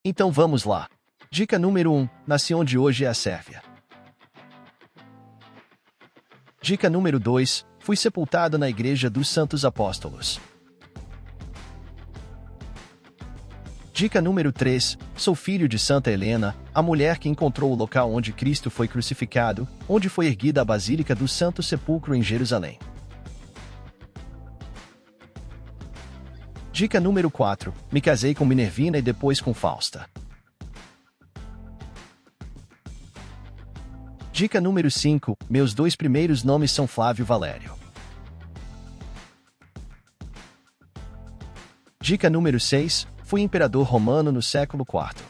Então vamos lá. Dica número 1. Nasci onde hoje é a Sérvia. Dica número 2. Fui sepultado na Igreja dos Santos Apóstolos. Dica número 3. Sou filho de Santa Helena, a mulher que encontrou o local onde Cristo foi crucificado, onde foi erguida a Basílica do Santo Sepulcro em Jerusalém. Dica número 4. Me casei com Minervina e depois com Fausta. Dica número 5. Meus dois primeiros nomes são Flávio Valério. Dica número 6. Fui imperador romano no século IV.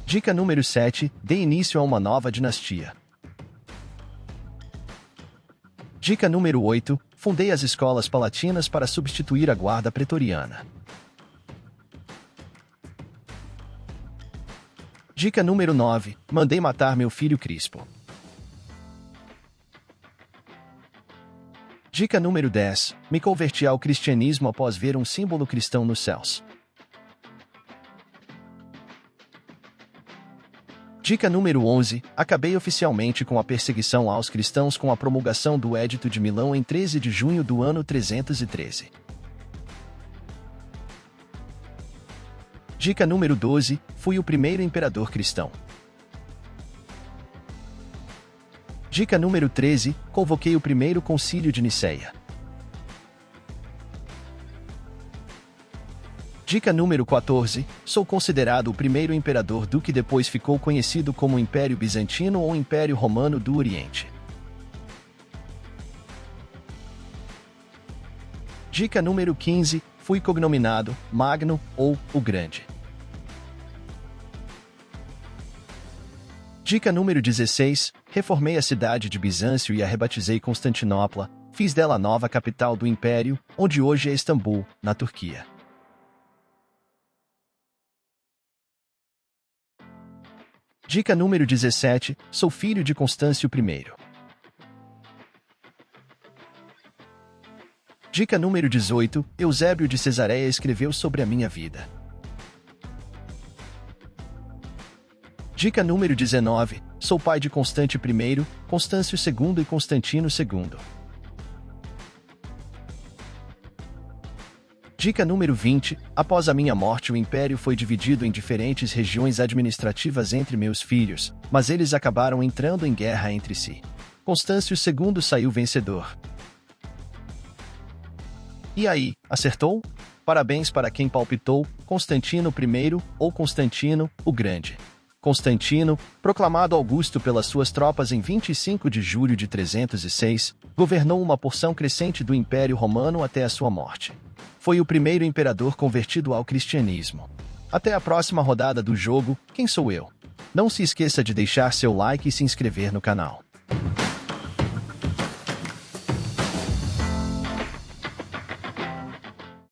Dica número 7. Dei início a uma nova dinastia. Dica número 8. Fundei as escolas palatinas para substituir a guarda pretoriana. Dica número 9. Mandei matar meu filho Crispo. Dica número 10. Me converti ao cristianismo após ver um símbolo cristão nos céus. Dica número 11. Acabei oficialmente com a perseguição aos cristãos com a promulgação do Edito de Milão em 13 de junho do ano 313. Dica número 12. Fui o primeiro imperador cristão. Dica número 13. Convoquei o primeiro concílio de Niceia. Dica número 14. Sou considerado o primeiro imperador do que depois ficou conhecido como Império Bizantino ou Império Romano do Oriente. Dica número 15. Fui cognominado Magno ou o Grande. Dica número 16. Reformei a cidade de Bizâncio e a rebatizei Constantinopla, fiz dela a nova capital do Império, onde hoje é Istambul, na Turquia. Dica número 17. Sou filho de Constâncio I. Dica número 18. Eusébio de Cesareia escreveu sobre a minha vida. Dica número 19. Sou pai de Constante I, Constâncio II e Constantino II. Dica número 20. Após a minha morte o império foi dividido em diferentes regiões administrativas entre meus filhos, mas eles acabaram entrando em guerra entre si. Constâncio II saiu vencedor. E aí, acertou? Parabéns para quem palpitou Constantino I ou Constantino, o Grande. Constantino, proclamado Augusto pelas suas tropas em 25 de julho de 306, governou uma porção crescente do Império Romano até a sua morte. Foi o primeiro imperador convertido ao cristianismo. Até a próxima rodada do jogo, Quem Sou Eu? Não se esqueça de deixar seu like e se inscrever no canal.